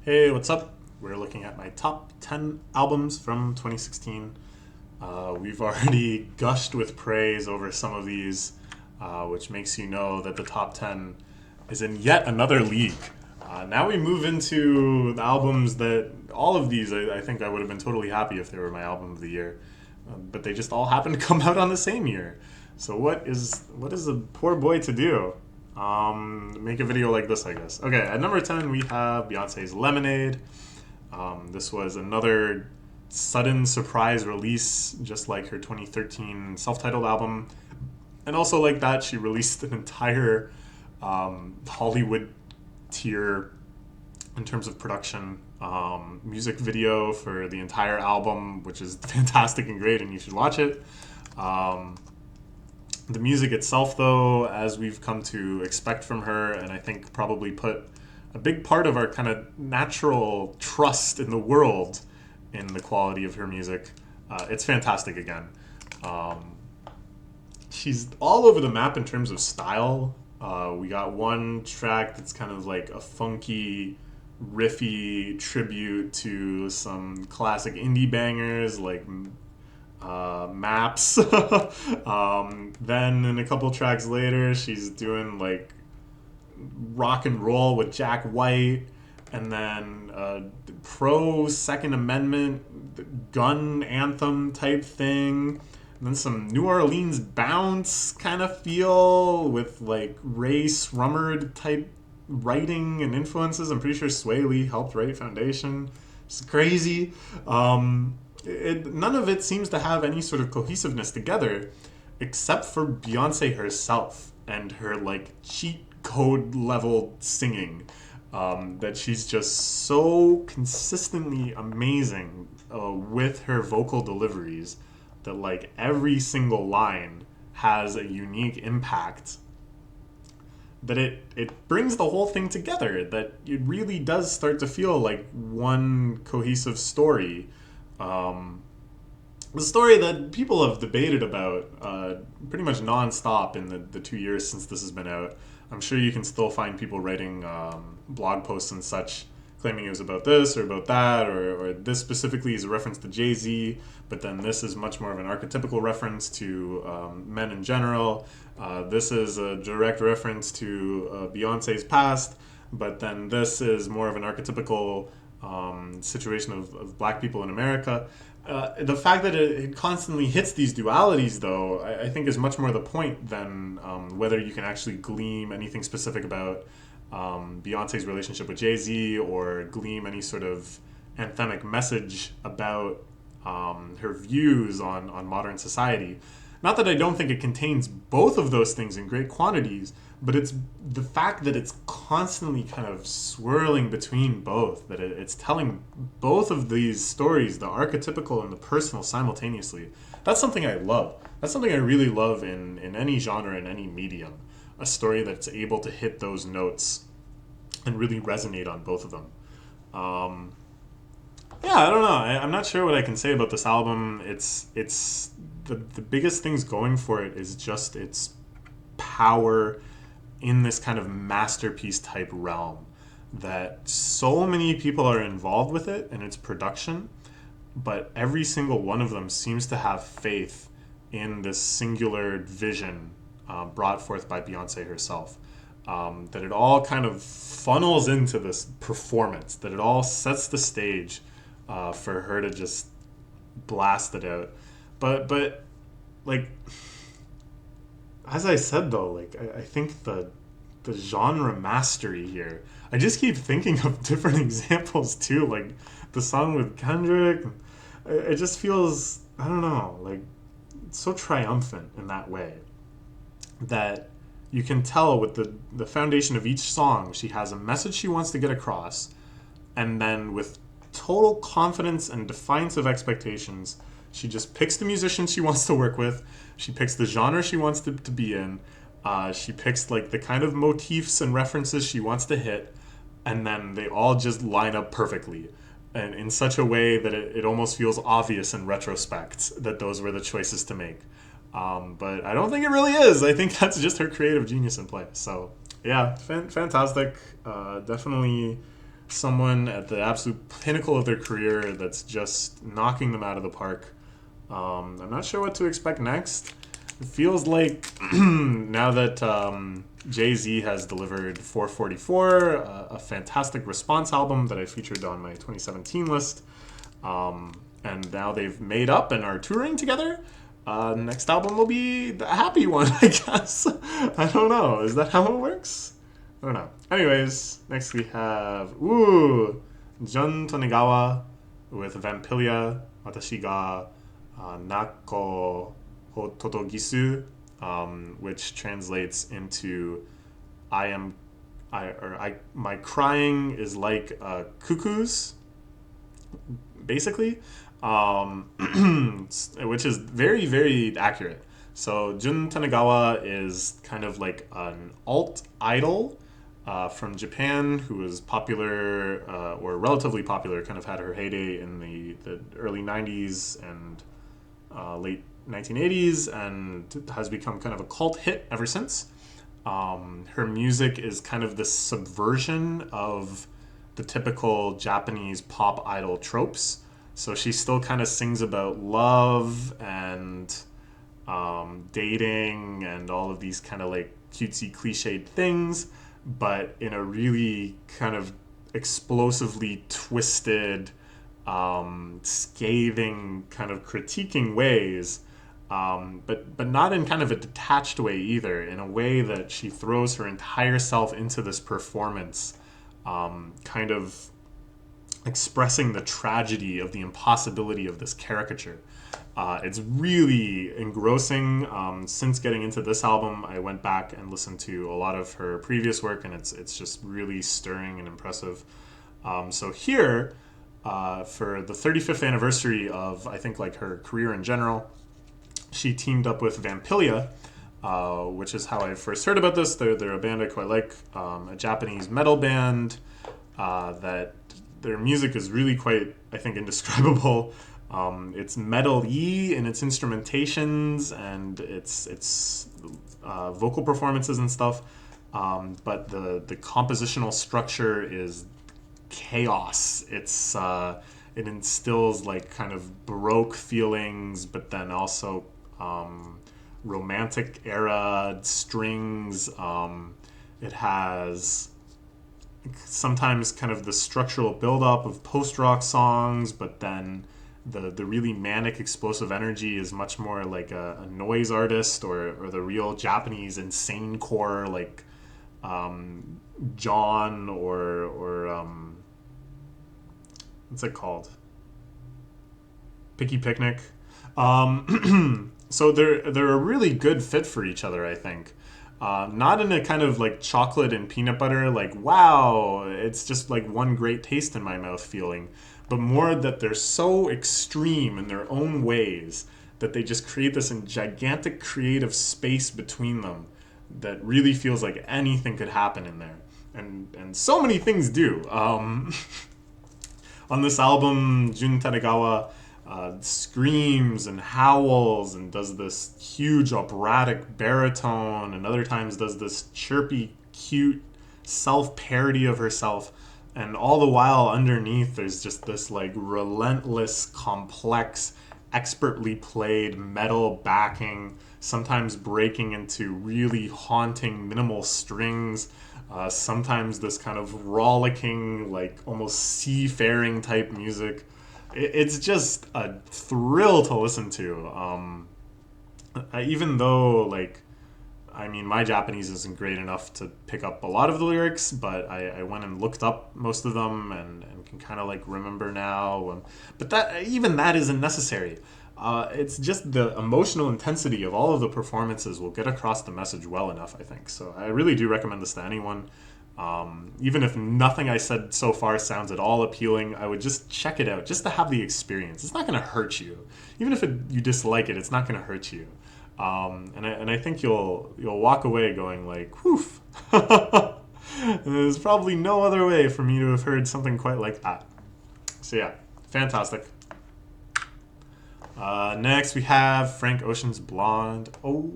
Hey, what's up? We're looking at my top 10 albums from 2016. We've already gushed with praise over some of these, which makes you know that the top 10 is in yet another league. Now we move into the albums that all of these, I think I would have been totally happy if they were my album of the year. But they just all happen to come out on the same year. So what is a poor boy to do? Make a video like this, I guess. Okay, at number 10 we have Beyonce's Lemonade. This was another sudden surprise release, just like her 2013 self-titled album. And also like that, she released an entire Hollywood tier in terms of production music video for the entire album, which is fantastic and great, and you should watch it. The music itself, though, as we've come to expect from her, and I think probably put a big part of our kind of natural trust in the world in the quality of her music, it's fantastic again. She's all over the map in terms of style. We got one track that's kind of like a funky, riffy tribute to some classic indie bangers like Maps. Then in a couple tracks later, she's doing like rock and roll with Jack White, and then pro Second Amendment gun anthem type thing. And then some New Orleans bounce kind of feel with like Ray Srummerd type writing and influences. I'm pretty sure Sway Lee helped write Foundation. It's crazy. None of it seems to have any sort of cohesiveness together, except for Beyonce herself and her like cheat code level singing. That she's just so consistently amazing with her vocal deliveries that like every single line has a unique impact, that it brings the whole thing together, that it really does start to feel like one cohesive story. The story that people have debated about pretty much nonstop in the 2 years since this has been out. I'm sure you can still find people writing blog posts and such claiming it was about this or about that, or this specifically is a reference to Jay-Z, but then this is much more of an archetypical reference to men in general. This is a direct reference to Beyonce's past, but then this is more of an archetypical situation of black people in America. The fact that it constantly hits these dualities, though, I think is much more the point than whether you can actually glean anything specific about Beyonce's relationship with Jay-Z, or glean any sort of anthemic message about her views on modern society. Not that I don't think it contains both of those things in great quantities, but it's the fact that it's constantly kind of swirling between both, that it's telling both of these stories, the archetypical and the personal, simultaneously. That's something I love. That's something I really love in any genre, in any medium. A story that's able to hit those notes and really resonate on both of them. Yeah, I don't know. I'm not sure what I can say about this album. It's the biggest things going for it is just its power in this kind of masterpiece type realm, that so many people are involved with it and its production, but every single one of them seems to have faith in this singular vision brought forth by Beyonce herself. That it all kind of funnels into this performance, that it all sets the stage for her to just blast it out. But like, as I said though, like I think the genre mastery here, I just keep thinking of different examples too, like the song with Kendrick. It just feels, I don't know, like so triumphant in that way, that you can tell with the foundation of each song, she has a message she wants to get across, and then with total confidence and defiance of expectations, she just picks the musicians she wants to work with, she picks the genre she wants to be in, she picks like the kind of motifs and references she wants to hit, and then they all just line up perfectly, and in such a way that it almost feels obvious in retrospect that those were the choices to make. But I don't think it really is. I think that's just her creative genius in play. So yeah, fantastic. Definitely someone at the absolute pinnacle of their career that's just knocking them out of the park. I'm not sure what to expect next. It feels like now that Jay-Z has delivered 444, a fantastic response album that I featured on my 2017 list, and now they've made up and are touring together. Next album will be the happy one, I guess. I don't know. Is that how it works? I don't know. Anyways, next we have Jun Tonegawa with Vampilia, Watashi ga Nako ho Totogisu, which translates into my crying is like a cuckoo's, basically, which is very, very accurate. So Jun Tanegawa is kind of like an alt idol from Japan who was popular or relatively popular, kind of had her heyday in the early 90s and late 1980s, and has become kind of a cult hit ever since. Her music is kind of this subversion of the typical Japanese pop idol tropes. So she still kind of sings about love and dating and all of these kind of like cutesy cliched things, but in a really kind of explosively twisted, scathing, kind of critiquing ways, but not in kind of a detached way either, in a way that she throws her entire self into this performance, kind of expressing the tragedy of the impossibility of this caricature. It's really engrossing. Since getting into this album, I went back and listened to a lot of her previous work, and it's just really stirring and impressive. So here, for the 35th anniversary of, I think, like her career in general, she teamed up with Vampilia, which is how I first heard about this. They're a band I quite like, a Japanese metal band that their music is really quite, I think, indescribable. It's metal-y in its instrumentations and its vocal performances and stuff, but the compositional structure is chaos. It instills like kind of Baroque feelings, but then also romantic era strings. It has sometimes kind of the structural buildup of post-rock songs, but then the really manic explosive energy is much more like a noise artist or the real Japanese insane core, like John or what's it called? Picky Picnic. So they're a really good fit for each other, I think. Not in a kind of like chocolate and peanut butter, like, wow, it's just like one great taste in my mouth feeling, but more that they're so extreme in their own ways that they just create this gigantic creative space between them that really feels like anything could happen in there. And so many things do. On this album, Jun Tanegawa screams and howls and does this huge operatic baritone, and other times does this chirpy, cute self-parody of herself. And all the while underneath, there's just this like relentless, complex, expertly played metal backing, sometimes breaking into really haunting minimal strings. Sometimes this kind of rollicking, like almost seafaring type music. It's just a thrill to listen to. Even though, like, I mean, my Japanese isn't great enough to pick up a lot of the lyrics, but I went and looked up most of them and can kind of like remember now. But that isn't necessary. It's just the emotional intensity of all of the performances will get across the message well enough, I think. So I really do recommend this to anyone. Even if nothing I said so far sounds at all appealing, I would just check it out, just to have the experience. It's not going to hurt you. Even if you dislike it, it's not going to hurt you. And I think you'll walk away going like, whew. There's probably no other way for me to have heard something quite like that. So yeah, fantastic. Next we have Frank Ocean's Blonde. Oh,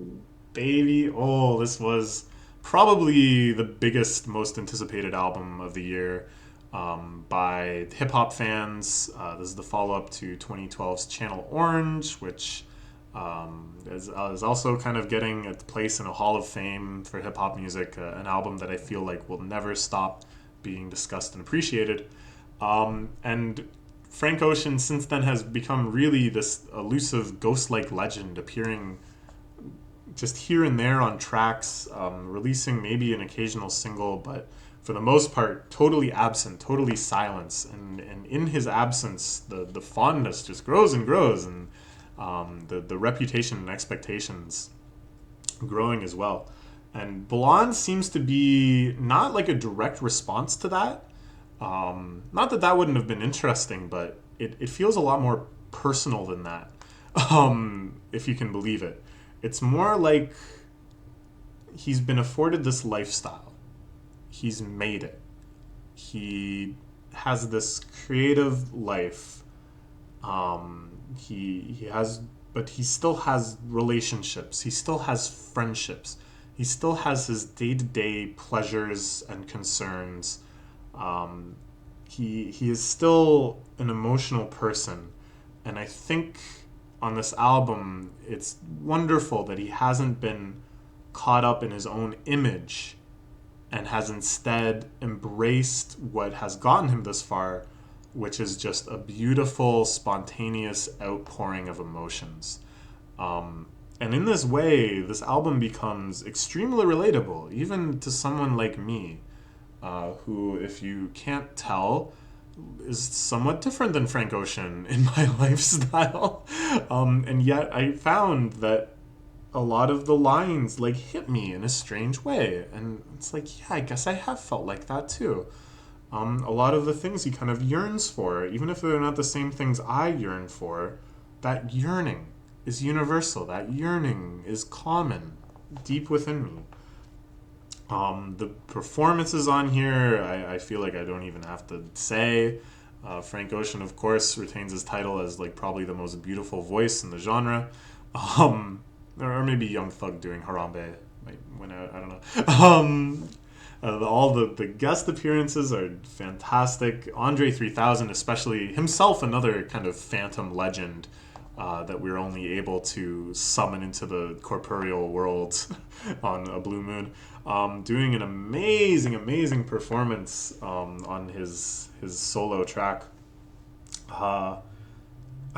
baby. Oh, this was probably the biggest, most anticipated album of the year. by hip hop fans. This is the follow up to 2012's Channel Orange, which is also kind of getting a place in a hall of fame for hip hop music, an album that I feel like will never stop being discussed and appreciated. And Frank Ocean since then has become really this elusive ghost-like legend, appearing just here and there on tracks, releasing maybe an occasional single, but for the most part, totally absent, totally silence. And in his absence, the fondness just grows and grows, and the reputation and expectations growing as well. And Blonde seems to be not like a direct response to that. Not that that wouldn't have been interesting, but it feels a lot more personal than that, if you can believe it. It's more like he's been afforded this lifestyle. He's made it. He has this creative life. He has, but he still has relationships. He still has friendships. He still has his day-to-day pleasures and concerns. He is still an emotional person, and I think on this album it's wonderful that he hasn't been caught up in his own image and has instead embraced what has gotten him this far, which is just a beautiful, spontaneous outpouring of emotions. And in this way, this album becomes extremely relatable, even to someone like me, who, if you can't tell, is somewhat different than Frank Ocean in my lifestyle. And yet I found that a lot of the lines like hit me in a strange way. And it's like, yeah, I guess I have felt like that too. A lot of the things he kind of yearns for, even if they're not the same things I yearn for, that yearning is universal. That yearning is common, deep within me. The performances on here, I feel like I don't even have to say. Frank Ocean, of course, retains his title as like probably the most beautiful voice in the genre. Or maybe Young Thug doing Harambe might win out. I don't know. All the guest appearances are fantastic. Andre 3000, especially himself, another kind of phantom legend that we're only able to summon into the corporeal world on a blue moon. Doing an amazing performance on his solo track. I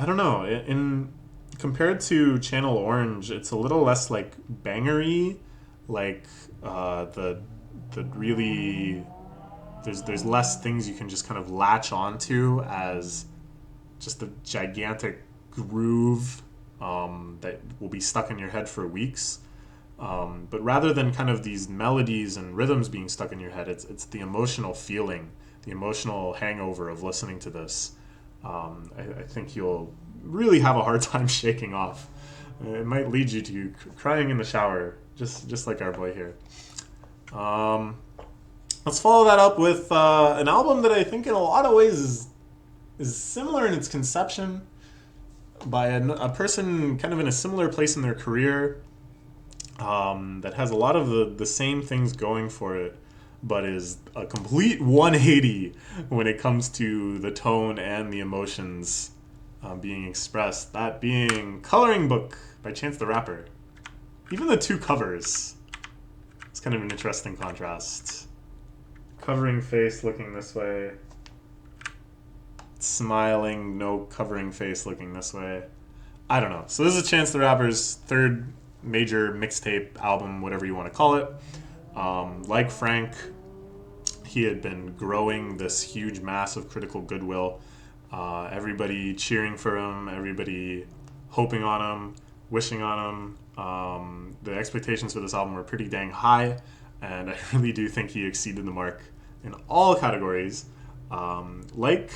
don't know. In compared to Channel Orange, it's a little less like bangery. Like the really there's less things you can just kind of latch onto as just a gigantic groove that will be stuck in your head for weeks. But rather than kind of these melodies and rhythms being stuck in your head, it's the emotional feeling, the emotional hangover of listening to this. I think you'll really have a hard time shaking off. It might lead you to crying in the shower, just like our boy here. Let's follow that up with an album that I think in a lot of ways is similar in its conception, by a person kind of in a similar place in their career, that has a lot of the same things going for it, but is a complete 180 when it comes to the tone and the emotions being expressed. That being Coloring Book by Chance the Rapper. Even the two covers, it's kind of an interesting contrast. Covering face looking this way, smiling, no covering face looking this way. I don't know. So this is Chance the Rapper's third major mixtape album, whatever you want to call it. Like Frank, he had been growing this huge mass of critical goodwill. Everybody cheering for him, everybody hoping on him, wishing on him. The expectations for this album were pretty dang high, and I really do think he exceeded the mark in all categories. Like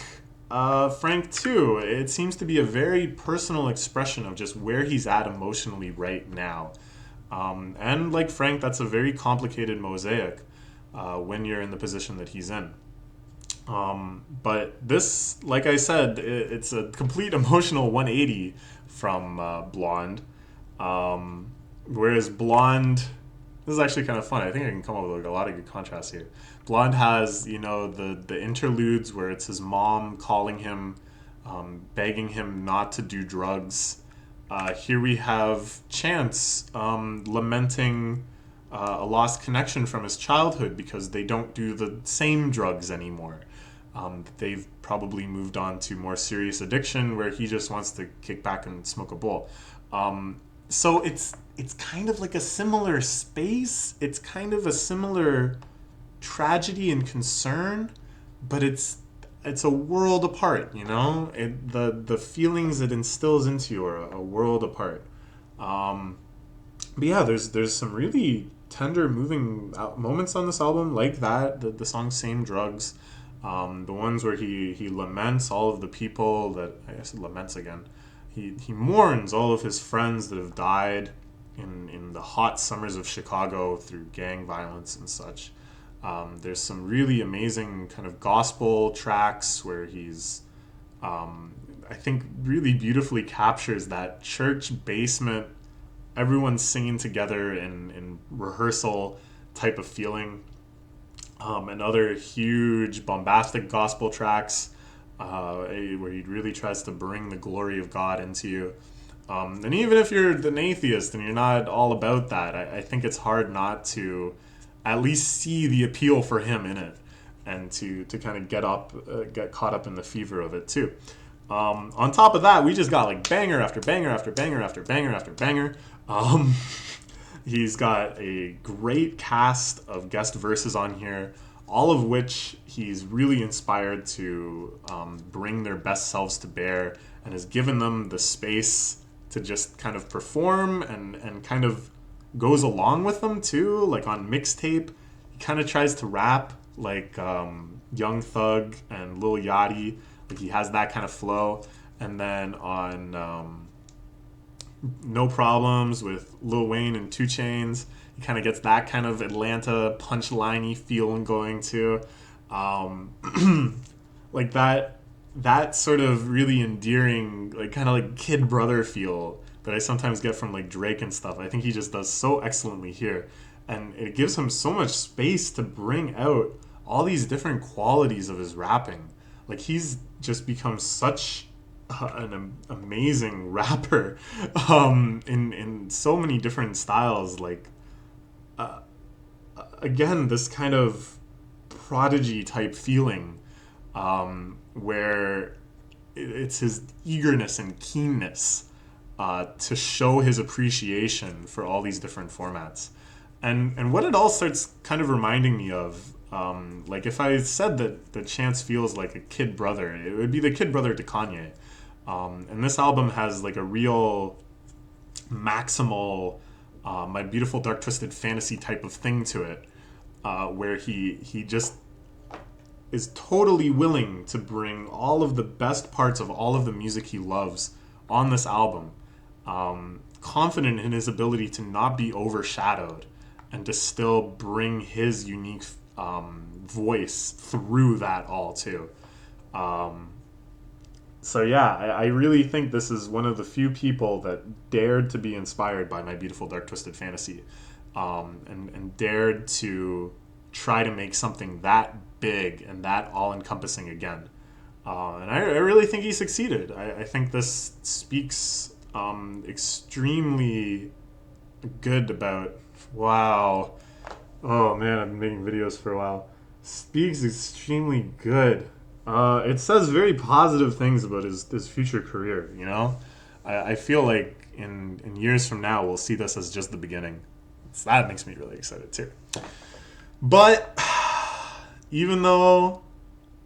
Frank too, it seems to be a very personal expression of just where he's at emotionally right now. And like Frank, that's a very complicated mosaic when you're in the position that he's in. But this, like I said, it's a complete emotional 180 from Blonde. Whereas Blonde, this is actually kind of fun. I think I can come up with like a lot of good contrasts here. Blonde has, you know, the interludes where it's his mom calling him, begging him not to do drugs. Here we have Chance lamenting a lost connection from his childhood because they don't do the same drugs anymore. They've probably moved on to more serious addiction where he just wants to kick back and smoke a bowl. So it's kind of like a similar space. It's kind of a similar tragedy and concern, but it's a world apart. You know, the feelings it instills into you are a world apart. But yeah, there's some really tender, moving moments on this album, like that. The song "Same Drugs," the ones where he laments all of the people that I guess laments again. He mourns all of his friends that have died in the hot summers of Chicago through gang violence and such. There's some really amazing kind of gospel tracks where he's, I think, really beautifully captures that church basement, everyone's singing together in rehearsal type of feeling. And other huge bombastic gospel tracks where he really tries to bring the glory of God into you. And even if you're an atheist and you're not all about that, I think it's hard not to at least see the appeal for him in it, and to kind of get caught up in the fever of it too. On top of that, we just got like banger after banger after banger after banger after banger. He's got a great cast of guest verses on here, all of which he's really inspired to bring their best selves to bear, and has given them the space to just kind of perform, and kind of goes along with them too. Like on mixtape, he kind of tries to rap like Young Thug and Lil Yachty. Like he has that kind of flow. And then on No Problems with Lil Wayne and 2 Chainz, he kind of gets that kind of Atlanta punchline-y feeling going too. Like that sort of really endearing, like kind of like kid brother feel that I sometimes get from like Drake and stuff. I think he just does so excellently here, and it gives him so much space to bring out all these different qualities of his rapping. Like he's just become such an amazing rapper in so many different styles. Like again, this kind of prodigy type feeling, where it's his eagerness and keenness to show his appreciation for all these different formats. And what it all starts kind of reminding me of, like if I said that Chance feels like a kid brother, it would be the kid brother to Kanye. And this album has like a real maximal, My Beautiful Dark Twisted Fantasy type of thing to it, where he just is totally willing to bring all of the best parts of all of the music he loves on this album, confident in his ability to not be overshadowed and to still bring his unique voice through that all too. So yeah, I really think this is one of the few people that dared to be inspired by My Beautiful Dark Twisted Fantasy, and dared to try to make something that big and that all-encompassing again. And I really think he succeeded. I think this speaks extremely good about... Wow. Oh man, I've been making videos for a while. Speaks extremely good. It says very positive things about his future career, you know? I feel like in years from now, we'll see this as just the beginning. So that makes me really excited too. But even though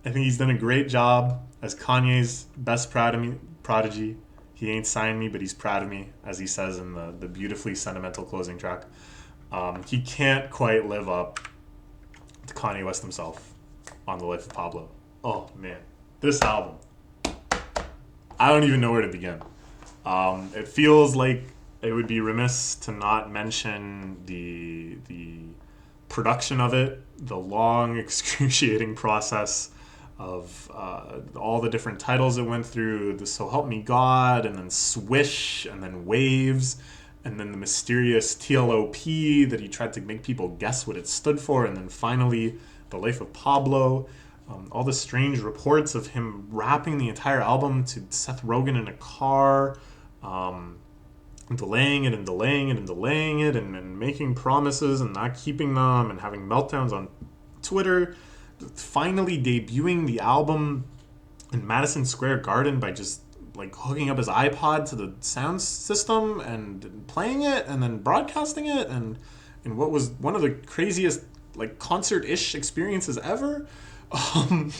I think he's done a great job as Kanye's best prodigy, he ain't signed me, but he's proud of me, as he says in the beautifully sentimental closing track. He can't quite live up to Kanye West himself on The Life of Pablo. Oh man, this album, I don't even know where to begin. It feels like it would be remiss to not mention the production of it, the long, excruciating process of all the different titles it went through, the So Help Me God, and then Swish, and then Waves, and then the mysterious TLOP that he tried to make people guess what it stood for, and then finally The Life of Pablo. All the strange reports of him rapping the entire album to Seth Rogen in a car, delaying it and delaying it and delaying it, and making promises and not keeping them, and having meltdowns on Twitter. Finally debuting the album in Madison Square Garden by just like hooking up his iPod to the sound system and playing it and then broadcasting it, and in what was one of the craziest like concert-ish experiences ever. Um,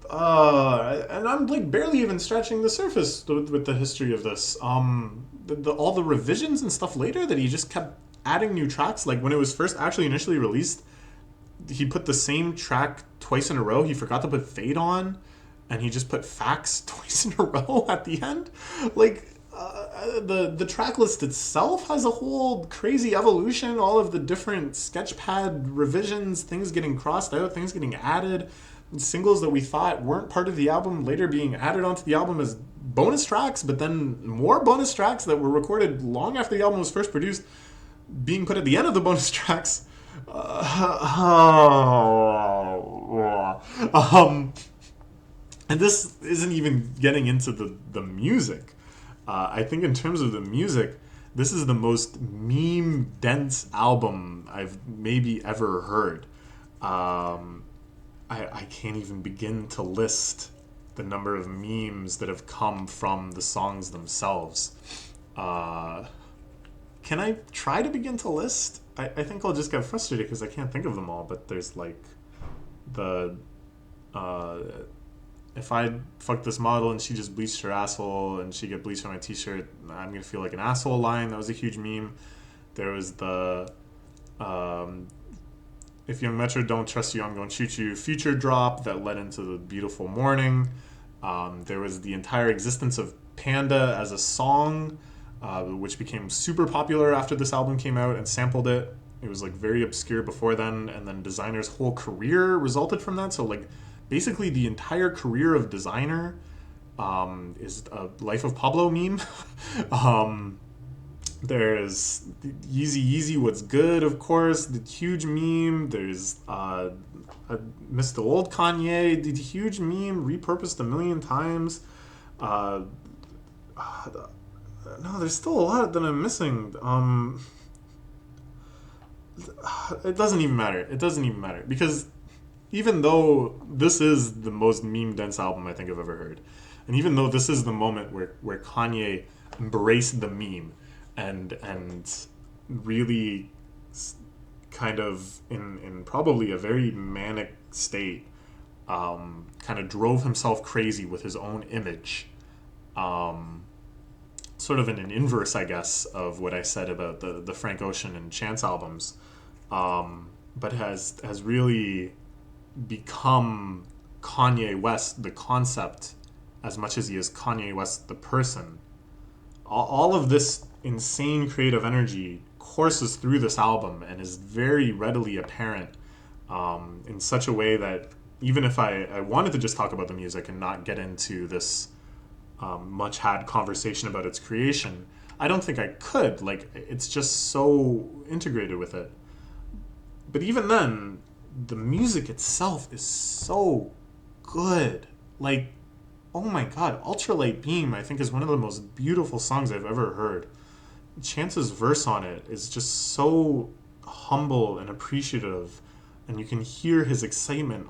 and I'm like barely even scratching the surface with the history of this. All the revisions and stuff later that he just kept adding new tracks. Like when it was first actually initially released, he put the same track twice in a row. He forgot to put Fade on, and he just put Facts twice in a row at the end. Like the track list itself has a whole crazy evolution. All of the different Sketchpad revisions, things getting crossed out, things getting added, singles that we thought weren't part of the album later being added onto the album as bonus tracks, but then more bonus tracks that were recorded long after the album was first produced being put at the end of the bonus tracks. And this isn't even getting into the music. I think in terms of the music, this is the most meme-dense album I've maybe ever heard. I can't even begin to list the number of memes that have come from the songs themselves. Can I try to begin to list? I think I'll just get frustrated because I can't think of them all, but there's like the if I fuck this model and she just bleached her asshole and she get bleached on my t-shirt, I'm gonna feel like an asshole line. That was a huge meme. There was the if Young Metro don't trust you, I'm gonna shoot you future drop that led into the Beautiful Morning. There was the entire existence of Panda as a song, which became super popular after this album came out and sampled it. It was like very obscure before then, and then Designer's whole career resulted from that. So like basically the entire career of Designer is a Life of Pablo meme. There's Yeezy Yeezy What's Good, of course, the huge meme. There's Mr. Old Kanye, the huge meme, repurposed a million times. No, there's still a lot that I'm missing. It doesn't even matter. It doesn't even matter. Because even though this is the most meme-dense album I think I've ever heard, and even though this is the moment where Kanye embraced the meme and really kind of in probably a very manic state kind of drove himself crazy with his own image, sort of in an inverse, I guess, of what I said about the Frank Ocean and Chance albums, but has really become Kanye West the concept as much as he is Kanye West the person. All of this insane creative energy courses through this album and is very readily apparent in such a way that even if I wanted to just talk about the music and not get into this much had conversation about its creation, I don't think I could. Like, it's just so integrated with it. But even then, the music itself is so good. Like, oh my god, Ultralight Beam, I think, is one of the most beautiful songs I've ever heard. Chance's verse on it is just so humble and appreciative, and you can hear his excitement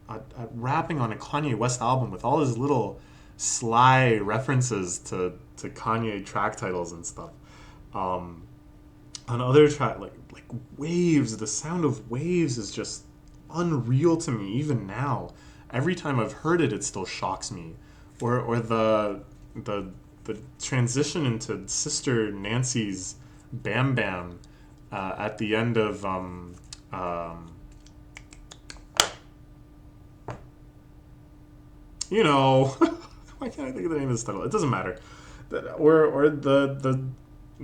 at rapping on a Kanye West album with all his little sly references to Kanye track titles and stuff. On other track, like Waves, the sound of Waves is just unreal to me even now. Every time I've heard it, it still shocks me. Or the transition into Sister Nancy's Bam Bam at the end of you know, why can't I think of the name of this title? It doesn't matter. Or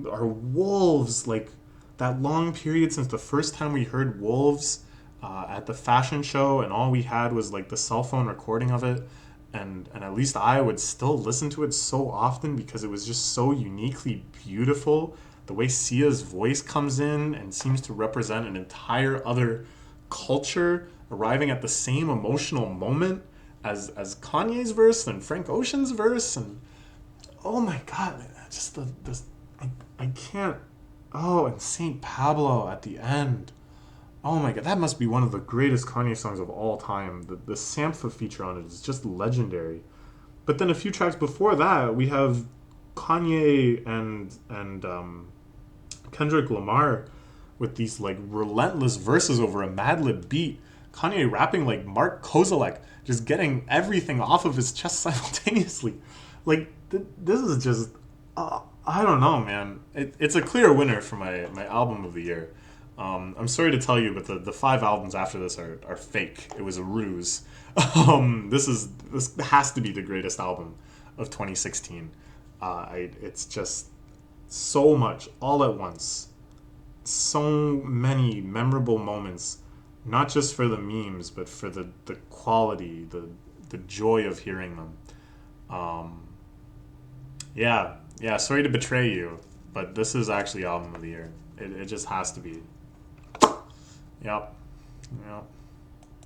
our Wolves, like that long period since the first time we heard Wolves at the fashion show, and all we had was like the cell phone recording of it, and at least I would still listen to it so often because it was just so uniquely beautiful the way Sia's voice comes in and seems to represent an entire other culture arriving at the same emotional moment as Kanye's verse and Frank Ocean's verse, and oh my god, just I can't. Oh, and Saint Pablo at the end. Oh my god, that must be one of the greatest Kanye songs of all time. The Sampha feature on it is just legendary. But then a few tracks before that, we have Kanye and Kendrick Lamar with these like relentless verses over a Madlib beat. Kanye rapping like Mark Kozelek, just getting everything off of his chest simultaneously. Like this is just, I don't know, man. It's a clear winner for my album of the year. I'm sorry to tell you, but the 5 albums after this are fake. It was a ruse. This has to be the greatest album of 2016. It's just so much all at once. So many memorable moments, not just for the memes, but for the quality, the joy of hearing them. Yeah. Sorry to betray you, but this is actually album of the year. It just has to be. Yep.